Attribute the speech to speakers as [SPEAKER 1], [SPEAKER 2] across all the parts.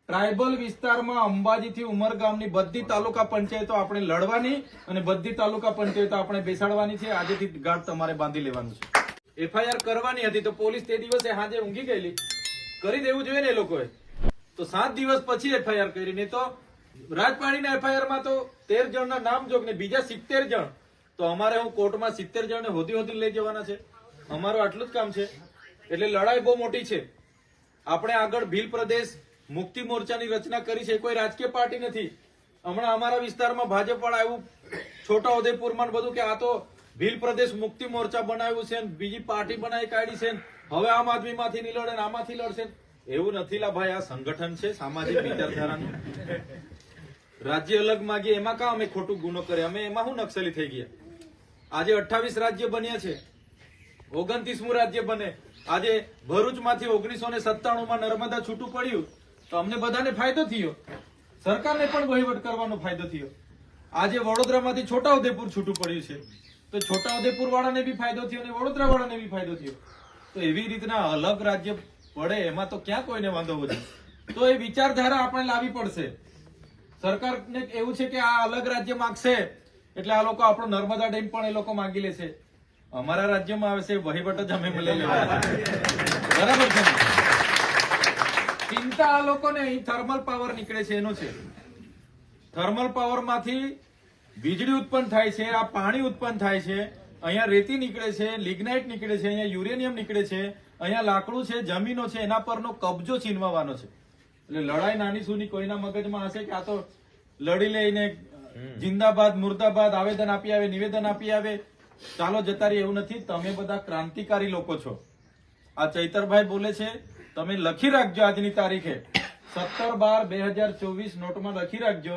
[SPEAKER 1] Tribal વિસ્તારમાં અંબાજીથી ઉમરગામની બધી તાલુકા પંચાયતો આપણે લડવાની અને બધી તાલુકા પંચાયતો આપણે બેસાડવાની છે. આજેથી ગાઢ તમારે બાંધી લેવાનું છે. એફઆઈઆર કરવાની હતી તો પોલીસ તે દિવસે સાંજે ઊંઘી ગયેલી. કરી દેવું જોઈએ ને એ લોકોએ. તો 7 દિવસ પછી એફઆઈઆર કરી. ને તો રાજપાડીના એફઆઈઆર માં તો 13 જણના નામ જોગ ને બીજા 70 જણ. તો અમારે હું કોર્ટમાં 70 જણને હોદી લઈ જવાના છે. અમારું આટલું જ કામ છે. એટલે લડાઈ બહુ મોટી છે. આપણે આગળ ભીલ પ્રદેશ મુક્તિ મોરચાની રચના કરી છે. કોઈ રાજકીય પાર્ટી નથી. હમણાં અમારા વિસ્તારમાં ભાજપ વાળા એવું છોટા ઉદેપુરમાં બધું કે આ તો ભીલ પ્રદેશ મુક્તિ મોરચા બનાવ્યું છે, બીજી પાર્ટી બનાવી કાઢી છે, હવે આમ આદમી માંથી નહીં લડે આમાંથી લડશે. એવું નથી લા ભાઈ. આ સંગઠન છે સામાજિક વિચારધારાનું. રાજ્ય અલગ માંગીએ એમાં કાં અમે ખોટું ગુનો કરે? અમે એમાં શું નક્સલી થઈ ગયા? આજે 28 રાજ્ય બન્યા છે, 29મું રાજ્ય બને. આજે ભરૂચ માંથી 1997માં નર્મદા છૂટું પડ્યું તો અમને બધાને ફાયદો થયો, સરકારને પણ વહીવટ કરવાનો ફાયદો થયો. આજે વડોદરામાંથી છોટાઉદેપુર છૂટું પડ્યું છે તો છોટાઉદેપુર વાળાને બી ફાયદો થયો અને વડોદરા વાળાને બી ફાયદો થયો. તો એવી રીતના અલગ રાજ્ય પડે એમાં તો ક્યાં કોઈને વાંધો વધે. તો એ વિચારધારા આપણે લાવવી પડશે. સરકારને એવું છે કે આ અલગ રાજ્ય માંગશે એટલે આ લોકો આપણો નર્મદા ડેમ પણ એ લોકો માંગી લેશે. અમારા રાજ્યમાં આવે છે વહીવટ જ અમે લઈ લેવા. બરાબર છે. ચિંતા આ લોકોને અહીં થર્મલ પાવર નીકળે છે એનો છે. થર્મલ પાવર માંથી વીજળી ઉત્પન્ન થાય છે, આ પાણી ઉત્પન્ન થાય છે, અહીંયા રેતી નીકળે છે, લિગ્નાઇટ નીકળે છે, અહીંયા યુરેનિયમ નીકળે છે, અહીંયા લાકડું છે, જમીનો છે, એના પરનો કબજો છીનવાનો છે. એટલે લડાઈ નાની સુની કોઈના મગજમાં હશે કે આ તો લડી લઈને જિંદાબાદ મુર્દાબાદ આવેદન આપી આવે, નિવેદન આપી આવે, ચાલો જતા રહી, એવું નથી. તમે બધા ક્રાંતિકારી લોકો છો. આ ચૈતરભાઈ બોલે છે, તમે લખી રાખજો આજની તારીખે 17/12/2024 નોટમાં લખી રાખજો.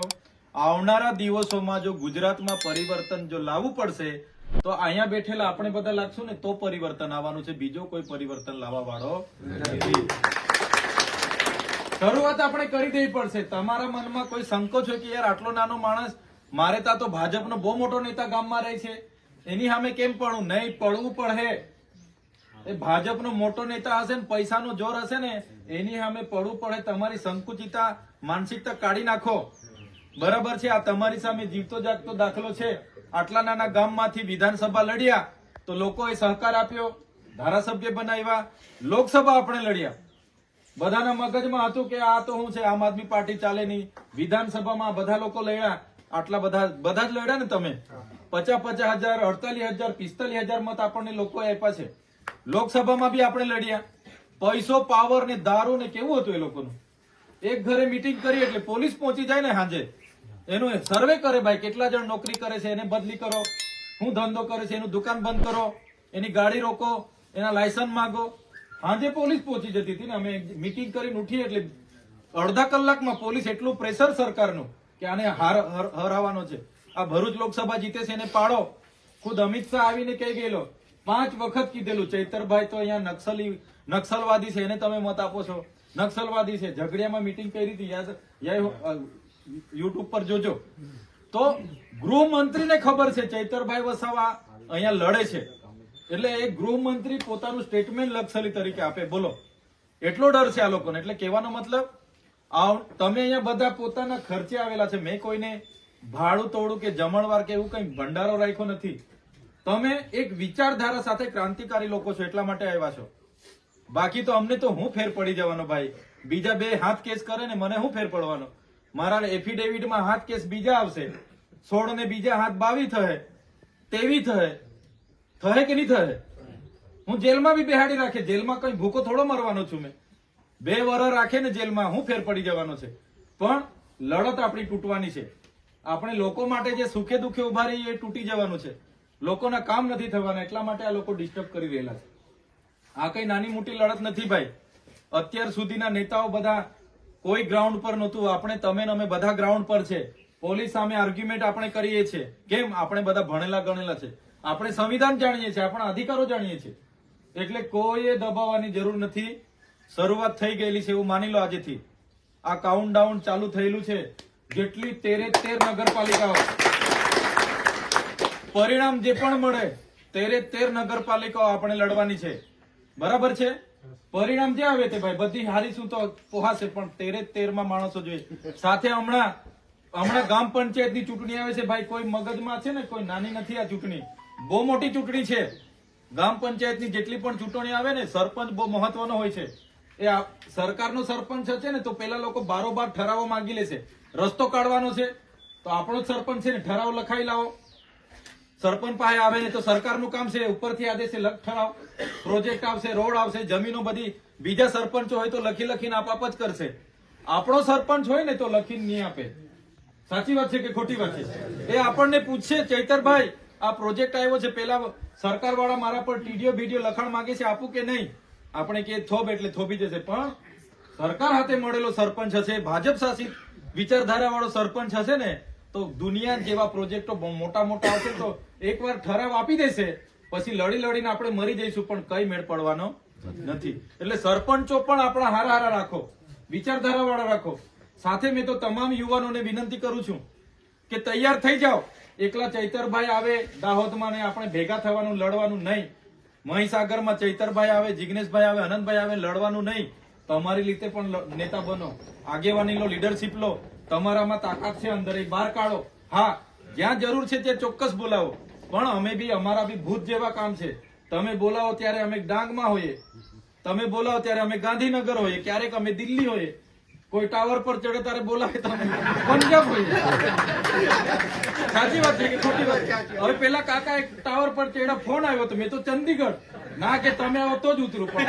[SPEAKER 1] આવનારા દિવસોમાં જો ગુજરાતમાં પરિવર્તન જો લાવવું પડશે તો અહીંયા બેઠેલા આપણે બધા લાગશું ને તો પરિવર્તન આવવાનું છે. બીજો કોઈ પરિવર્તન લાવવા વાળો નથી. શરૂઆત આપણે કરી દેવી પડશે. તમારા મનમાં કોઈ સંકોચ હોય કે યાર આટલો નાનો માણસ, મારે ત્યાં તો ભાજપનો બહુ મોટો નેતા ગામમાં રહે છે, એની સામે કેમ પડવું? નહીં, પડવું પડે. એ ભાજપનો મોટો નેતા હશે ને પૈસાનો જોર હશે ને એની સામે પડવું પડે. તમારી સંકુચિતા માનસિકતા કાઢી નાખો. બરાબર છે. આ તમારી સામે જીવતો જાગતો દાખલો છે. આટલા નાના ગામમાંથી વિધાનસભા લડ્યા તો લોકોએ સહકાર આપ્યો, ધારાસભ્ય બનાવ્યા, લોકસભા આપણે લડ્યા. બધાના મગજમાં હતું કે આ તો શું છે, આમ આદમી પાર્ટી ચાલે નહીં. વિધાનસભામાં બધા લોકો લડ્યા. આટલા બધા જ લડ્યા ને તમે. 50,000, 48,000, 45,000 મત આપણને લોકો આપ્યા છે. લોકસભામાં બી આપણે લડ્યા. પૈસો, પાવર ને દારૂ ને કેવું હતું એ લોકોનું. એક ઘરે મીટિંગ કરી એટલે પોલીસ પહોંચી જાય ને સાંજે, એનું સર્વે કરે ભાઈ કેટલા જણ નોકરી કરે છે, એને બદલી કરો, શું ધંધો કરે છે, એનું દુકાન બંધ કરો, એની ગાડી રોકો, એના લાયસન્સ માંગો. સાંજે પોલીસ પહોંચી જતી હતી ને. અમે મીટિંગ કરીને ઉઠીએ એટલે અડધા કલાકમાં પોલીસ એટલું પ્રેશર સરકારનું કે આને હરાવવાનો છે. આ ભરૂચ લોકસભા જીતે છે એને પાડો. ખુદ અમિત શાહ આવીને કહી ગયેલો, 5 વખત કીધેલું ચૈતરભાઈ તો અહીંયા નક્સલવાદી છે, એને તમે મત આપો છો, નક્સલવાદી છે. ઝઘડિયામાં મીટિંગ કરી હતી, યુટ્યુબ પર જોજો. તો ગૃહમંત્રીને ખબર છે ચૈતરભાઈ વસાવા અહીંયા લડે છે એટલે એ ગૃહમંત્રી પોતાનું સ્ટેટમેન્ટ નક્સલી તરીકે આપે. બોલો, એટલો ડર છે આ લોકોને. એટલે કહેવાનો મતલબ તમે અહીંયા બધા પોતાના ખર્ચે આવેલા છે. મેં કોઈને ભાડું તોડું કે જમણવાર કે એવું કઈ ભંડારો રાખ્યો નથી. તમે એક વિચારધારા સાથે ક્રાંતિકારી લોકો છો એટલા માટે આવ્યા છો. બાકી તો અમને તો હું ફેર પડી જવાનો ભાઈ. બીજા 2 હાથ કેસ કરે ને મને હું ફેર પડવાનો? મારા એફિડેવિટમાં હાથ કેસ બીજા આવશે, 16 ને બીજા હાથ 22 થશે, 23 થશે કે નહીં થશે? હું જેલમાં બી બેહાડી રાખે. જેલમાં કઈ ભૂકો થોડો મરવાનો છું મેં. 2 વર્ષ રાખે ને જેલમાં, હું ફેર પડી જવાનો છે. પણ લડત આપણી તૂટવાની છે. આપણે લોકો માટે જે સુખે દુઃખે ઉભા રહીએ એ તૂટી જવાનું છે. લોકોના કામ નથી થવાના. એટલા માટે આ લોકો ડિસ્ટર્બ કરી રહેલા છે. આ કઈ નાની મોટી લડત નથી ભાઈ. અત્યાર સુધીના નેતાઓ બધા કોઈ ગ્રાઉન્ડ પર નહોતું. આપણે તમે ને અમે બધા ગ્રાઉન્ડ પર છે. પોલીસ સામે આર્ગ્યુમેન્ટ આપણે કરીએ છીએ. કેમ? આપણે બધા ભણેલા ગણેલા છે. આપણે સંવિધાન જાણીએ છીએ, આપણા અધિકારો જાણીએ છીએ. એટલે કોઈએ દબાવવાની જરૂર નથી. શરૂઆત થઈ ગયેલી છે એવું માની લો. આજેથી આ કાઉન્ટડાઉન ચાલુ થયેલું છે. જેટલી 13 નગરપાલિકાઓ, પરિણામ જે પણ મળે 13 નગરપાલિકાઓ આપણે લડવાની છે. બરાબર છે. પરિણામ જે આવે તે ભાઈ બધી હારીશું તો પોહાશે, પણ 13 માણસો જોઈએ સાથે. હમણાં ગામ પંચાયતની ચૂંટણી આવે છે ભાઈ, કોઈ મગજમાં છે ને, કોઈ નાની નથી આ ચૂંટણી, બહુ મોટી ચૂંટણી છે. ગામ પંચાયતની જેટલી પણ ચૂંટણી આવે ને, સરપંચ બહુ મહત્વનો હોય છે. એ સરકારનો સરપંચ છે ને, તો પેલા લોકો બારોબાર ઠરાવો માંગી લેશે. રસ્તો કાઢવાનો છે તો આપણો જ સરપંચ છે ને, ઠરાવ લખાઈ લાવો. સરપંચ પાસે આવે ને તો સરકારનું કામ છે, ઉપરથી આદેશ છે ઠરાવ, પ્રોજેક્ટ આવશે, રોડ આવશે, જમીનો બધી બીજા સરપંચો હોય તો લખીને આપ જ કરશે. આપણો સરપંચ હોય ને તો લખીને નહીં આપે. સાચી વાત છે કે ખોટી વાત છે? એ આપણને પૂછશે, ચૈતરભાઈ આ પ્રોજેક્ટ આવ્યો છે, પેલા સરકાર વાળા મારા પર ટીડીઓ બીડીઓ લખાણ માંગે છે, આપું કે નહીં? આપણે કે થોબ એટલે થોભી જશે. પણ સરકાર હાથે મળેલો સરપંચ હશે, ભાજપ શાસિત વિચારધારા વાળો સરપંચ હશે ને, તો દુનિયા જેવા પ્રોજેક્ટો મોટા મોટા હશે તો એકવાર ઠરાવ આપી દેશે, પછી લડીને આપણે મરી જઈશું, પણ કઈ મેળ પડવાનો નથી. એટલે સરપંચો પણ આપણા હારા રાખો, વિચારધારા વાળા રાખો. સાથે મેં તો તમામ યુવાનોને વિનંતી કરું છું કે તૈયાર થઈ જાઓ. એકલા ચૈતરભાઈ આવે દાહોદમાં ને આપણે ભેગા થવાનું, લડવાનું નહીં. મહીસાગરમાં ચૈતરભાઈ આવે, જિગ્નેશભાઈ આવે, અનંતભાઈ આવે, લડવાનું નહીં. તમારી રીતે પણ નેતા બનો, આગેવાની લો, લીડરશીપ લો. તમારામાં તાકાત છે, અંદર બહાર કાઢો. હા, જ્યાં જરૂર છે ત્યાં ચોક્કસ બોલાવો, પણ અમે બી અમારા બી ભૂત જેવા કામ છે. તમે બોલાવો ત્યારે અમે ડાંગમાં હોઈએ, તમે બોલાવો ત્યારે અમે ગાંધીનગર હોઈએ, ક્યારેક અમે દિલ્હી હોઈએ, કોઈ ટાવર પર ચડે ત્યારે બોલાવે તો અમે પંજાબ હોઈએ. સાચી વાત છે કે ખોટી વાત? હવે પેલા કાકા એક ટાવર પર ચડ્યા, ફોન આવ્યો તો મેં તો ચંદીગઢ ના કે તમે આવો તો જ ઉતરું, પણ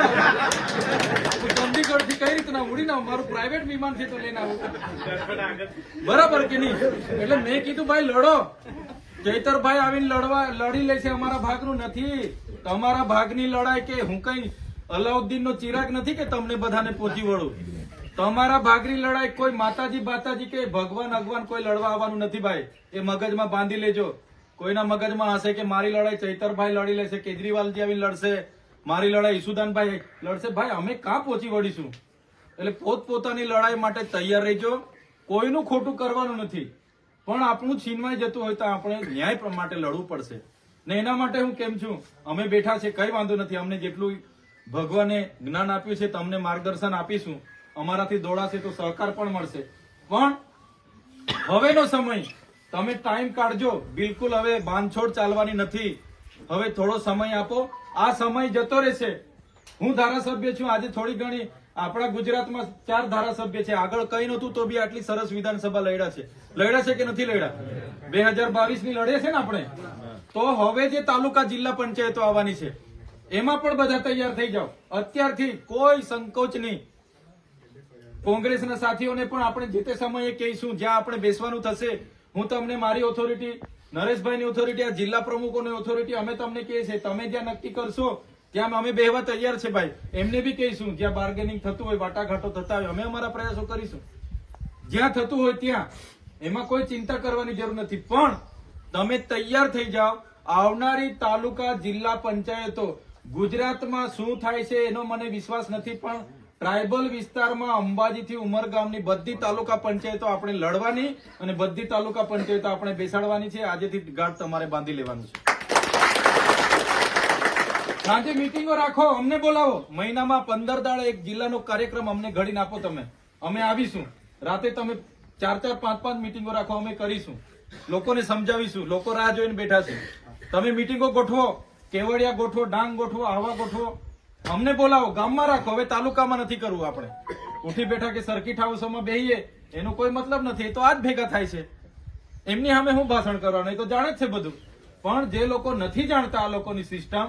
[SPEAKER 1] ચંદીગઢ થી કઈ રીતના ઉડીને મારું પ્રાઇવેટ વિમાન છે તો લઈને આવું, બરાબર કે નહીં? એટલે મેં કીધું ભાઈ લડો. ચૈતરભાઈ આવીને લડી લેશે, અમારા ભાગનું નથી. તમારા ભાગની લડાઈ કે હું કઈ અલાઉદ્દીન નો ચિરાગ નથી કે તમને બધાને પહોંચી વળું. તમારા ભાગની લડાઈ કોઈ માતાજી બાતાજી કે ભગવાન કોઈ લડવા આવવાનું નથી ભાઈ. એ મગજમાં બાંધી લેજો. કોઈના મગજમાં હશે કે મારી લડાઈ ચૈતરભાઈ લડી લેશે, કેજરીવાલજી આવીને લડશે, મારી લડાઈ ઈસુદાનભાઈ લડશે. ભાઈ અમે ક્યાં પહોંચી વળીશું? એટલે પોતપોતાની લડાઈ માટે તૈયાર રહેજો. કોઈનું ખોટું કરવાનું નથી, પણ આપણું છીનવાઈ જતું હોય તો આપણે ન્યાય માટે લડવું પડશે ને. એના માટે હું કેમ છું, અમે બેઠા છે, કઈ વાંધો નથી. અમને જેટલું ભગવાને જ્ઞાન આપ્યું છે તમને માર્ગદર્શન આપીશું. અમારાથી દોડાશે તો સહકાર પણ મળશે. પણ હવેનો સમય તમે ટાઈમ કાઢજો. બિલકુલ હવે બાંધછોડ ચાલવાની નથી. હવે થોડો સમય આપો. આ સમય જતો રહેશે. હું ધારાસભ્ય છું, આજે થોડી ઘણી આપણા ગુજરાતમાં 4 ધારાસભ્ય છે. આગળ કઈ નતું તો બી આટલી સરસ વિધાનસભા લડ્યા છે કે નથી લડ્યા? 2022 ની લડે છે ને આપણે. તો હવે જે તાલુકા જિલ્લા પંચાયતો આવવાની છે એમાં પણ બધા તૈયાર થઈ જાઓ અત્યારથી. કોઈ સંકોચ નહીં. કોંગ્રેસના સાથીઓને પણ આપણે જે તે સમયે કહીશું, જ્યાં આપણે બેસવાનું થશે. હું તમને મારી ઓથોરિટી, નરેશભાઈની ઓથોરિટી, આ જિલ્લા પ્રમુખોની ઓથોરિટી અમે તમને કહીએ છીએ. તમે જ્યાં નક્કી કરશો ત્યાં અમે બેહવા તૈયાર છે ભાઈ. એમને બી કહીશું, જ્યાં બાર્ગેનિંગ થતું હોય, વાટાઘાટો થતા હોય, અમે અમારા પ્રયાસો કરીશું. જ્યાં થતું હોય ત્યાં, એમાં કોઈ ચિંતા કરવાની જરૂર નથી. પણ તમે તૈયાર થઈ જાઓ. આવનારી તાલુકા જિલ્લા પંચાયતો ગુજરાતમાં શું થાય છે એનો મને વિશ્વાસ નથી, પણ ટ્રાયબલ વિસ્તારમાં અંબાજીથી ઉમરગામની બધી તાલુકા પંચાયતો આપણે લડવાની અને બધી તાલુકા પંચાયતો આપણે બેસાડવાની છે. આજેથી ગાઢ તમારે બાંધી લેવાનું છે. સાંજે મીટિંગો રાખો, અમને બોલાવો. મહિનામાં 15 દાડે એક જિલ્લાનો કાર્યક્રમ અમને ઘડીને આપો તમે, અમે આવીશું. રાતે તમે 4-4, 5-5 મીટિંગો રાખો, અમે કરીશું. લોકોને સમજાવીશું. લોકો રાહ જોઈને બેઠા છે. તમે મીટિંગો ગોઠવો, કેવડિયા ગોઠવો, ડાંગ ગોઠવો, આવા ગોઠવો, અમને બોલાવો. ગામમાં રાખો. હવે તાલુકામાં નથી કરવું. આપણે ઉઠી બેઠા કે સર્કિટ હાઉસમાં બેહીએ એનો કોઈ મતલબ નથી. એ તો આજ ભેગા થાય છે. એમની સામે હું ભાષણ કરવાનું? એ તો જાણે જ છે બધું. પણ જે લોકો નથી જાણતા આ લોકોની સિસ્ટમ,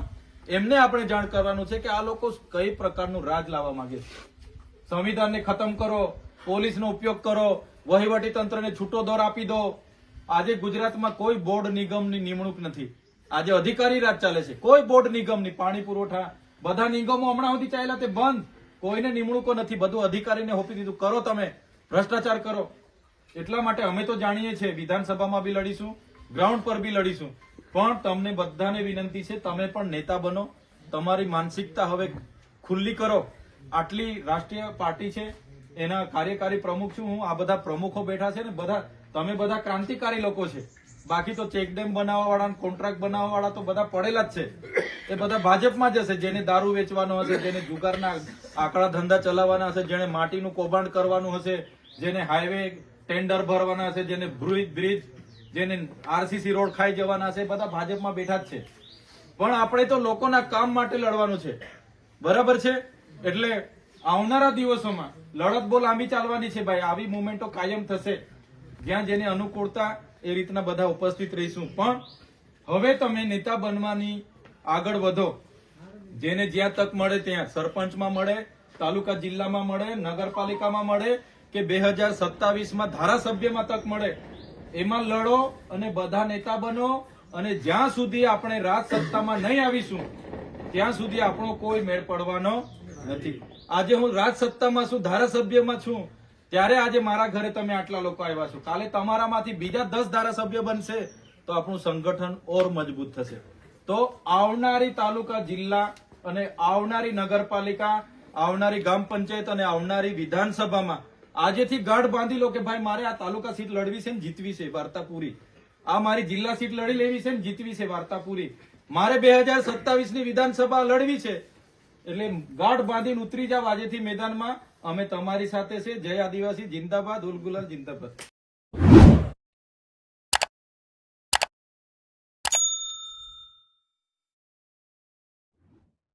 [SPEAKER 1] એમને આપણે જાણ કરવાનું છે કે આ લોકો કઈ પ્રકારનું રાજ લાવવા માંગે છે. સંવિધાનને ખતમ કરો, પોલીસનો ઉપયોગ કરો, વહીવટી તંત્રને છૂટો દોર આપી દો. આજે ગુજરાતમાં કોઈ બોર્ડ નિગમની નિમણૂક નથી. આજે અધિકારી રાજ ચાલે છે. કોઈ બોર્ડ નિગમની, પાણી પુરવઠા, બધા નિગમો હમણાં સુધી ચાલ્યા તે બંધ. કોઈને નિમણૂકો નથી. બધું અધિકારીને હોપી દીધું. કરો તમે ભ્રષ્ટાચાર કરો. એટલા માટે અમે તો જાણીએ છીએ, વિધાનસભામાં બી લડીશું, ગ્રાઉન્ડ પર બી લડીશું. પણ તમને બધાને વિનંતી છે, તમે પણ નેતા બનો. તમારી માનસિકતા હવે ખુલ્લી કરો. આટલી રાષ્ટ્રીય પાર્ટી છે, એના કાર્યકારી પ્રમુખ છું હું. આ બધા પ્રમુખો બેઠા છે ને, બધા તમે બધા ક્રાંતિકારી લોકો છે. બાકી તો ચેક ડેમ બનાવવા વાળા કોન્ટ્રાક્ટ બનાવવા વાળા તો બધા પડેલા જ છે. એ બધા ભાજપમાં જ હશે. જેને દારૂ વેચવાનો હશે, જેને જુગારના આકડા ધંધા ચલાવવાના હશે, જેને માટીનું કૌભાંડ કરવાનું હશે, જેને હાઈવે ટેન્ડર ભરવાના હશે, જેને બ્રિજ, જેને આરસીસી રોડ ખાઈ જવાના હશે, બધા ભાજપમાં બેઠા જ છે. પણ આપણે તો લોકોના કામ માટે લડવાનું છે. બરાબર છે? એટલે આવનારા દિવસોમાં લડત બહુ લાંબી ચાલવાની છે ભાઈ. આવી મુવમેન્ટો કાયમ થશે. જ્યાં જેને અનુકૂળતા એ રીતના બધા ઉપસ્થિત રહીશું. પણ હવે તમે નેતા બનવાની આગળ વધો. જેને જ્યાં તક મળે ત્યાં, સરપંચમાં મળે, તાલુકા જિલ્લામાં મળે, નગરપાલિકામાં મળે કે 2027માં ધારાસભ્યમાં તક મળે, એમાં લડો અને બધા નેતા બનો. અને જ્યાં સુધી આપણે રાજ સત્તામાં નહીં આવીશું ત્યાં સુધી આપણો કોઈ મેળ પડવાનો નથી. આજે હું રાજ સત્તામાં છું, ધારાસભ્યમાં છું, ત્યારે આજે મારા ઘરે તમે આટલા લોકો આવ્યા છો. કાલે તમારામાંથી બીજા 10 ધારાસભ્ય બનશે તો આપણું સંગઠન ઓર મજબૂત થશે. તો આવનારી તાલુકા જિલ્લા અને આવનારી નગરપાલિકા, આવનારી ગ્રામ પંચાયત અને આવનારી વિધાનસભામાં આજેથી ગાઢ બાંધી લો કે ભાઈ મારે આ તાલુકા સીટ લડવી છે ને જીતવી છે, વાર્તા પૂરી. આ મારી જિલ્લા સીટ લડી લેવી છે ને જીતવી છે, વાર્તા પૂરી. મારે 2027ની વિધાનસભા લડવી છે. એટલે ગાઢ બાંધીને ઉતરી જાવ આજેથી મેદાનમાં. અમે તમારી સાથે છે. જય આદિવાસી જિંદાબાદ, ઉલ ગુલાલ જિંદાબાદ.